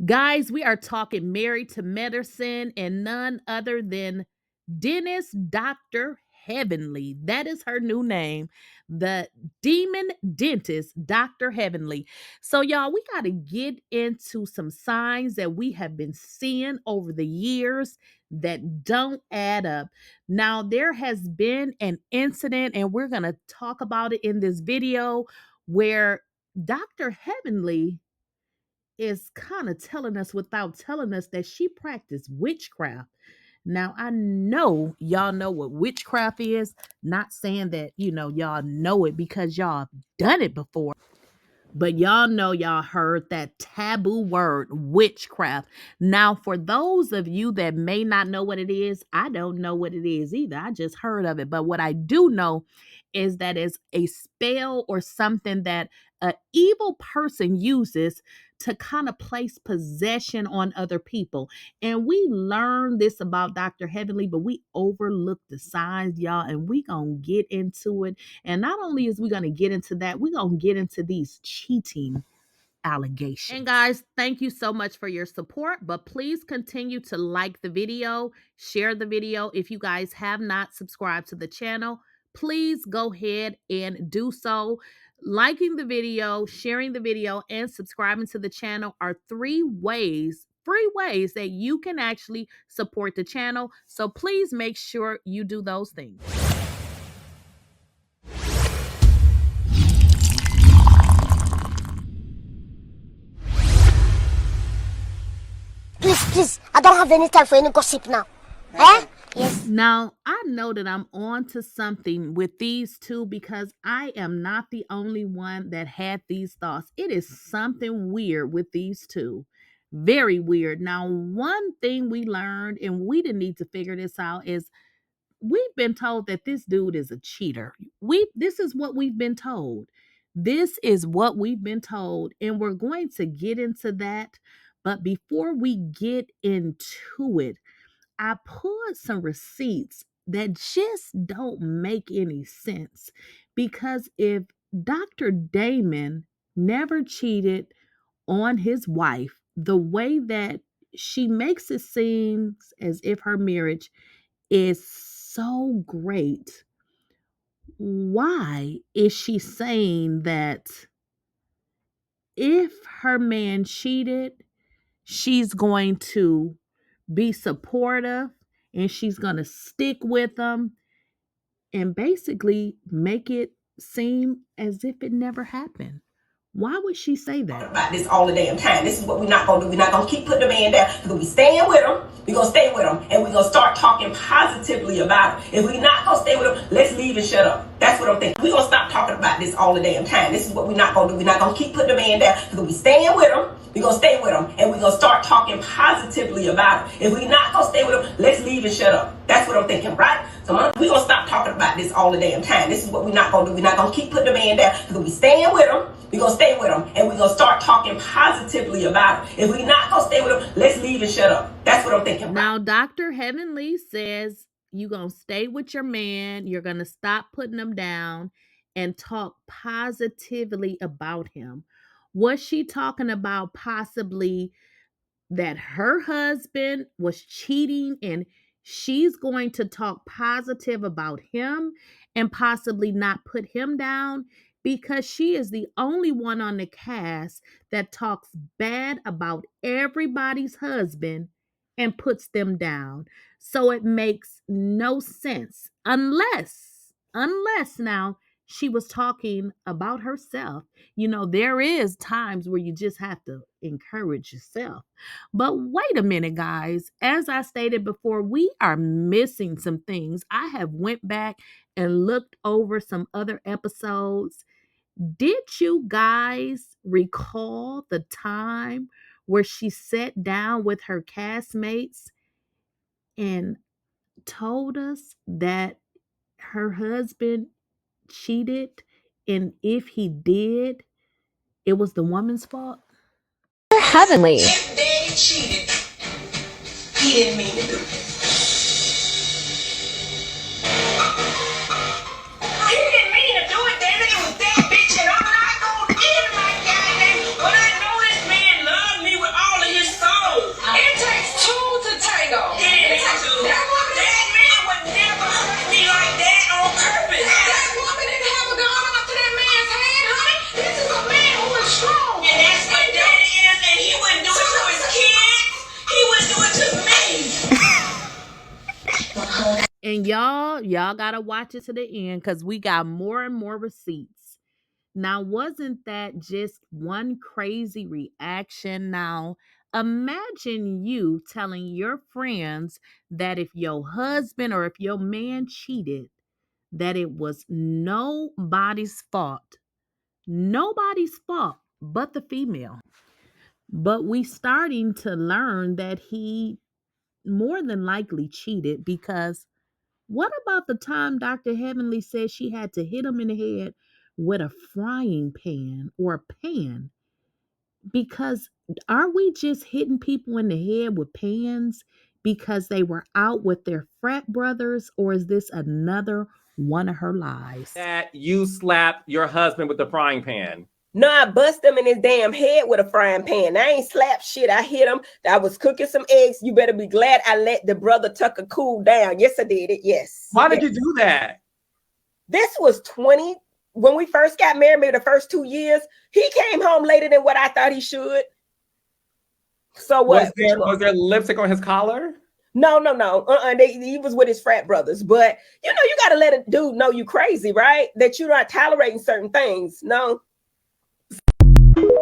Guys, we are talking Married to Medicine and none other than Dentist Dr. Heavenly. That is her new name. The Demon Dentist Dr. Heavenly. So, y'all, we got to get into some signs that we have been seeing over the years that don't add up. Now, there has been an incident, and we're going to talk about it in this video, where Dr. Heavenly is kind of telling us without telling us that she practiced witchcraft. Now, I know y'all know what witchcraft is. Not saying that, y'all know it because y'all done it before. But y'all know y'all heard that taboo word, witchcraft. Now, for those of you that may not know what it is, I don't know what it is either. I just heard of it. But what I do know is that it's a spell or something that an evil person uses to kind of place possession on other people. And we learned this about Dr. Heavenly, but we overlooked the signs, y'all, and we gonna get into it. And not only is we gonna get into that, we're gonna get into these cheating allegations. And guys, thank you so much for your support, but please continue to like the video, share the video. If you guys have not subscribed to the channel, please go ahead and do so. Liking the video, sharing the video, and subscribing to the channel are free ways that you can actually support the channel. So please make sure you do those things. Please, I don't have any time for any gossip now. Eh? Yes. Now, I know that I'm on to something with these two because I am not the only one that had these thoughts. It is something weird with these two. Very weird. Now, one thing we learned, and we didn't need to figure this out, is we've been told that this dude is a cheater. This is what we've been told. This is what we've been told, and we're going to get into that. But before we get into it, I pulled some receipts that just don't make any sense. Because if Dr. Damon never cheated on his wife, the way that she makes it seem as if her marriage is so great, why is she saying that if her man cheated, she's going to be supportive and she's going to stick with them and basically make it seem as if it never happened? Why would she say that? About this all the damn time. This is what we're not going to do. We're not going to keep putting the man down. We're going to be staying with him. We're going to stay with him. And we're going to start talking positively about it. If we're not going to stay with him, let's leave and shut up. That's what I'm thinking. We're going to stop talking about this all the damn time. This is what we're not going to do. We're not going to keep putting the man down. We're going to be staying with him. We're going to stay with him. And we're going to start talking positively about it. If we're not going to stay with him, let's leave and shut up. That's what I'm thinking, right? So we're going to stop talking about this all the damn time. This is what we're not going to do. We're not going to keep putting the man down. We're going to be staying with him. We're going to stay with him. And we're going to start talking positively about it. If we're not going to stay with him, let's leave and shut up. That's what I'm thinking. Now, Dr. Heavenly says you're going to stay with your man. You're going to stop putting him down and talk positively about him. Was she talking about possibly that her husband was cheating and she's going to talk positive about him and possibly not put him down? Because she is the only one on the cast that talks bad about everybody's husband and puts them down. So it makes no sense unless now she was talking about herself. There is times where you just have to encourage yourself. But wait a minute, guys. As I stated before, we are missing some things. I have went back and looked over some other episodes. Did you guys recall the time where she sat down with her castmates and told us that her husband cheated, and if he did, it was the woman's fault? Heavenly. If Daddy cheated, he didn't mean to do it. He didn't mean to do it, damn it. It was that bitch, and I'm not going to end my goddamn. When I know this man loved me with all of his And y'all gotta watch it to the end because we got more and more receipts. Now, wasn't that just one crazy reaction? Now, imagine you telling your friends that if your husband or if your man cheated, that it was nobody's fault. Nobody's fault but the female. But we starting to learn that he more than likely cheated because what about the time Dr. Heavenly said she had to hit him in the head with a frying pan or a pan? Because are we just hitting people in the head with pans because they were out with their frat brothers, or is this another one of her lies? That you slapped your husband with the frying pan. No, I bust him in his damn head with a frying pan. I ain't slapped shit. I hit him. I was cooking some eggs. You better be glad I let the brother Tucker cool down. Yes, I did it. Yes. Why did you do that? This was 20. When we first got married, maybe the first 2 years, he came home later than what I thought he should. So what? Was there lipstick on his collar? No. He was with his frat brothers. But, you got to let a dude know you crazy, right? That you're not tolerating certain things. No.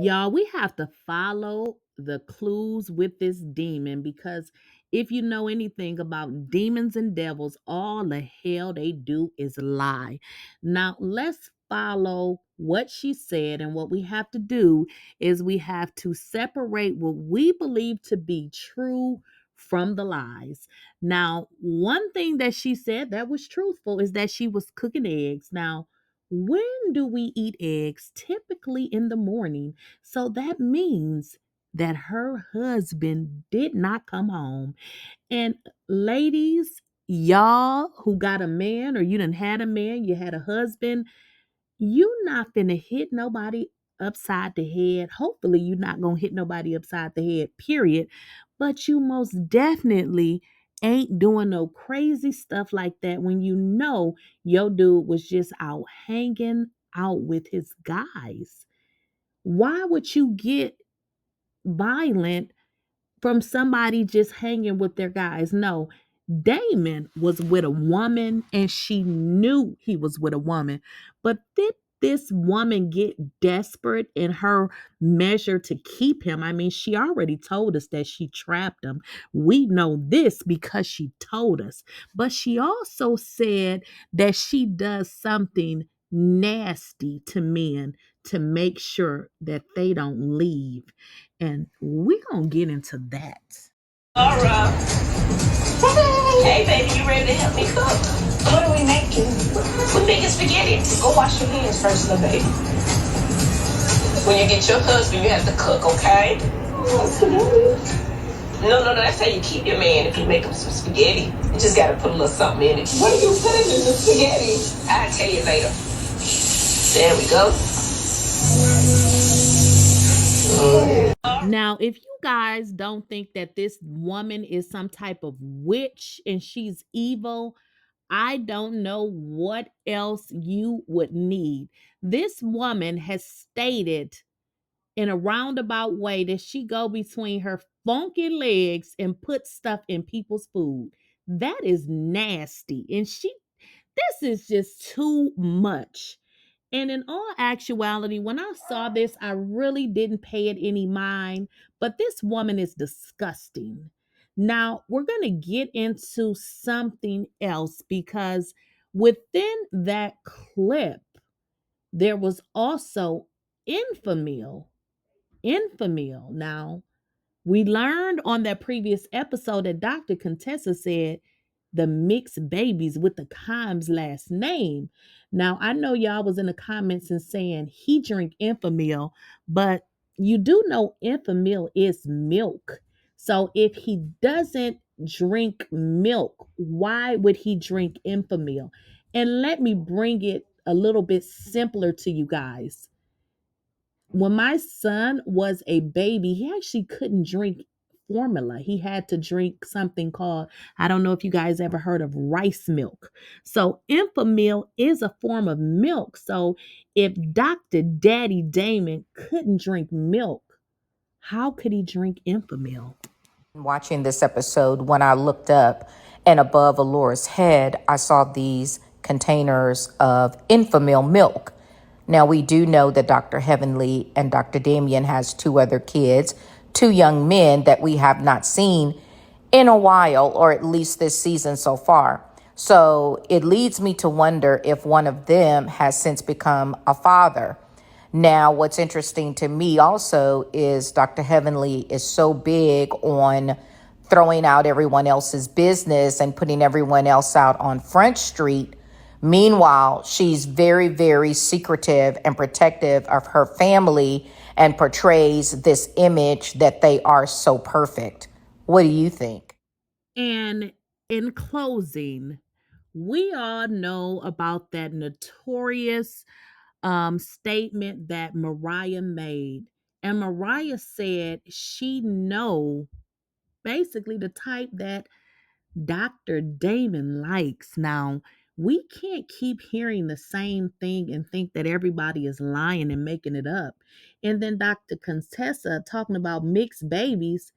Y'all, we have to follow the clues with this demon because if you know anything about demons and devils, all the hell they do is lie. Now, let's follow what she said, and what we have to do is we have to separate what we believe to be true from the lies. Now, one thing that she said that was truthful is that she was cooking eggs. Now, when do we eat eggs? Typically in the morning. So that means that her husband did not come home. And ladies, y'all who got a man, or you done had a man, you had a husband, you not finna hit nobody upside the head. Hopefully you're not gonna hit nobody upside the head, period. But you most definitely ain't doing no crazy stuff like that when you know your dude was just out hanging out with his guys. Why would you get violent from somebody just hanging with their guys? No, Damon was with a woman and she knew he was with a woman. But did this woman get desperate in her measure to keep him? I mean, she already told us that she trapped him. We know this because she told us. But she also said that she does something nasty to men to make sure that they don't leave. And we're going to get into that. All right. Hey, baby, you ready to help me cook? What are we making? We're making spaghetti. Go wash your hands first, little baby. When you get your husband, you have to cook, okay? No, that's how you keep your man if you make him some spaghetti. You just got to put a little something in it. What are you putting in the spaghetti? I'll tell you later. There we go. Now, if you guys don't think that this woman is some type of witch and she's evil, I don't know what else you would need. This woman has stated in a roundabout way that she go between her funky legs and put stuff in people's food. That is nasty. And this is just too much. And in all actuality, when I saw this, I really didn't pay it any mind. But this woman is disgusting. Now, we're going to get into something else because within that clip, there was also infamil. Now, we learned on that previous episode that Dr. Contessa said the mixed babies with the Kimes last name. Now, I know y'all was in the comments and saying he drink infamil, but you do know infamil is milk. So if he doesn't drink milk, why would he drink infamil? And let me bring it a little bit simpler to you guys. When my son was a baby, he actually couldn't drink formula. He had to drink something called, I don't know if you guys ever heard of rice milk. So infamil is a form of milk. So if Dr. Daddy Damon couldn't drink milk, how could he drink infamil? Watching this episode, when I looked up and above Alora's head, I saw these containers of Enfamil milk. Now, we do know that Dr. Heavenly and Dr. Damien has 2 other kids, 2 young men that we have not seen in a while, or at least this season so far. So it leads me to wonder if one of them has since become a father. Now, what's interesting to me also is Dr. Heavenly is so big on throwing out everyone else's business and putting everyone else out on Front Street. Meanwhile, she's very, very secretive and protective of her family and portrays this image that they are so perfect. What do you think? And in closing, we all know about that notorious statement that Mariah made. And Mariah said she know basically the type that Dr. Damon likes. Now, we can't keep hearing the same thing and think that everybody is lying and making it up. And then Dr. Contessa talking about mixed babies.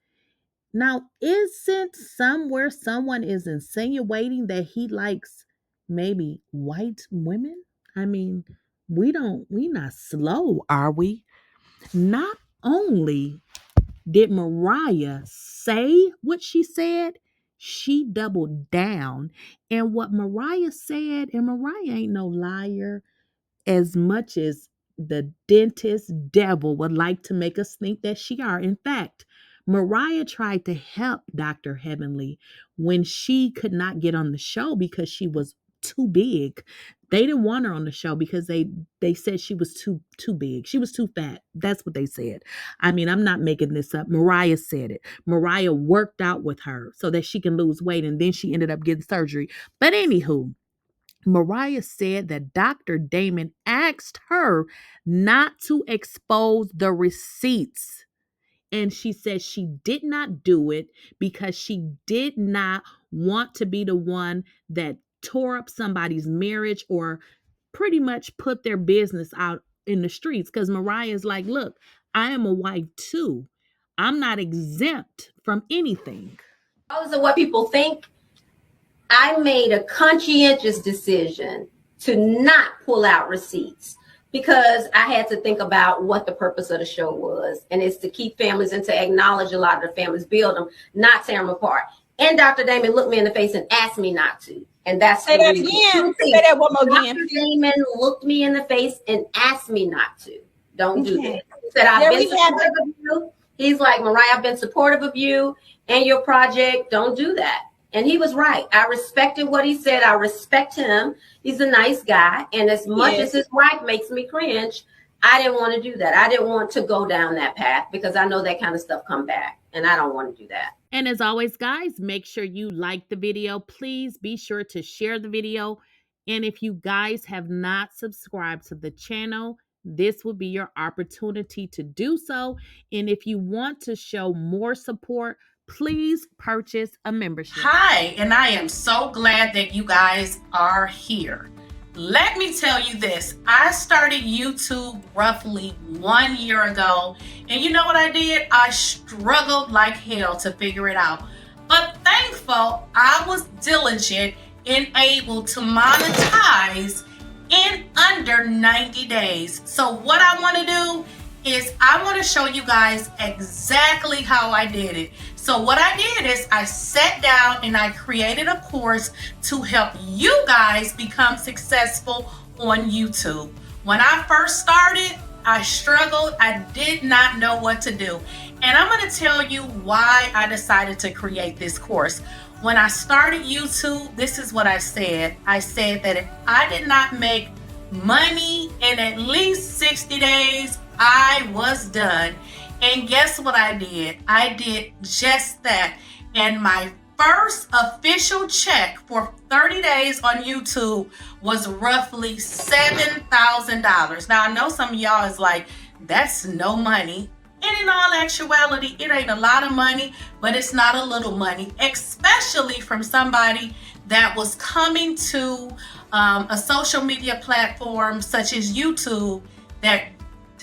Now, isn't somewhere someone is insinuating that he likes maybe white women? I mean, we not slow, are we? Not only did Mariah say what she said, she doubled down. And what Mariah said, and Mariah ain't no liar, as much as the dentist devil would like to make us think that she are. In fact, Mariah tried to help Dr. Heavenly when she could not get on the show because she was too big. They didn't want her on the show because they said she was too big. She was too fat. That's what they said. I mean, I'm not making this up. Mariah said it. Mariah worked out with her so that she can lose weight, and then she ended up getting surgery. But anywho, Mariah said that Dr. Damon asked her not to expose the receipts. And she said she did not do it because she did not want to be the one that tore up somebody's marriage or pretty much put their business out in the streets. Because Mariah's like, look, I am a wife too. I'm not exempt from anything. Regardless of what people think, I made a conscientious decision to not pull out receipts because I had to think about what the purpose of the show was. And it's to keep families and to acknowledge a lot of the families, build them, not tear them apart. And Dr. Damon looked me in the face and asked me not to. And that's Say that again. Say that one more again. Dr. Damon looked me in the face and asked me not to. Don't do that. He said, I've been supportive of you. He's like, Mariah, I've been supportive of you and your project. Don't do that. And he was right. I respected what he said. I respect him. He's a nice guy. And as much as his wife makes me cringe, I didn't want to do that. I didn't want to go down that path because I know that kind of stuff come back. And I don't want to do that. And as always, guys, make sure you like the video. Please be sure to share the video. And if you guys have not subscribed to the channel, this will be your opportunity to do so. And if you want to show more support, please purchase a membership. Hi, and I am so glad that you guys are here. Let me tell you this. I started YouTube roughly 1 year ago, and you know what I did? I struggled like hell to figure it out. But thankful I was diligent and able to monetize in under 90 days. So what I want to do is I want to show you guys exactly how I did it. So what I did is I sat down and I created a course to help you guys become successful on YouTube. When I first started, I struggled. I did not know what to do. And I'm going to tell you why I decided to create this course. When I started YouTube, this is what I said. I said that if I did not make money in at least 60 days, I was done. And guess what I did? I did just that. And my first official check for 30 days on YouTube was roughly $7,000. Now, I know some of y'all is like, that's no money. And in all actuality, it ain't a lot of money, but it's not a little money, especially from somebody that was coming to a social media platform such as YouTube that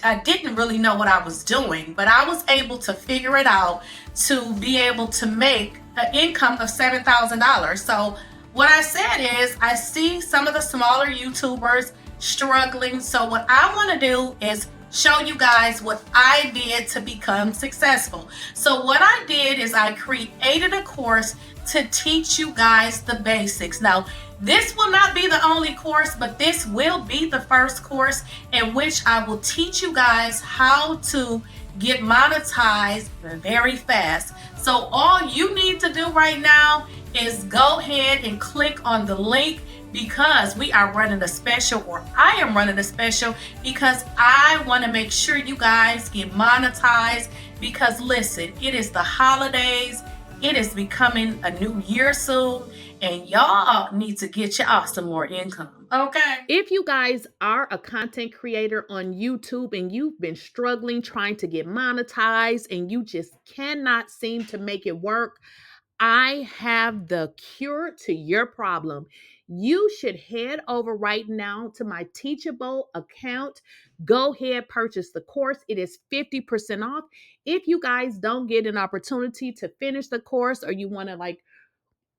I didn't really know what I was doing, but I was able to figure it out to be able to make an income of $7,000. So what I said is, I see some of the smaller YouTubers struggling. So what I want to do is show you guys what I did to become successful. So what I did is I created a course to teach you guys the basics. Now, this will not be the only course, but this will be the first course in which I will teach you guys how to get monetized very fast. So all you need to do right now is go ahead and click on the link, because we are running a special, or I am running a special, because I want to make sure you guys get monetized. Because listen, it is the holidays, it is becoming a new year soon, and y'all need to get y'all some more income, okay? If you guys are a content creator on YouTube and you've been struggling trying to get monetized and you just cannot seem to make it work, I have the cure to your problem. You should head over right now to my Teachable account. Go ahead, purchase the course. It is 50% off. If you guys don't get an opportunity to finish the course, or you want to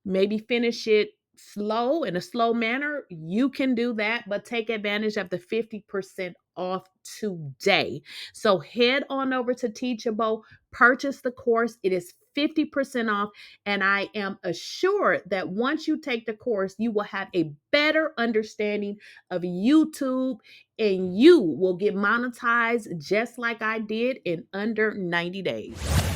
maybe finish it slow, in a slow manner, you can do that, but take advantage of the 50% off today. So head on over to Teachable, purchase the course. It is 50% off, and I am assured that once you take the course, you will have a better understanding of YouTube, and you will get monetized just like I did in under 90 days.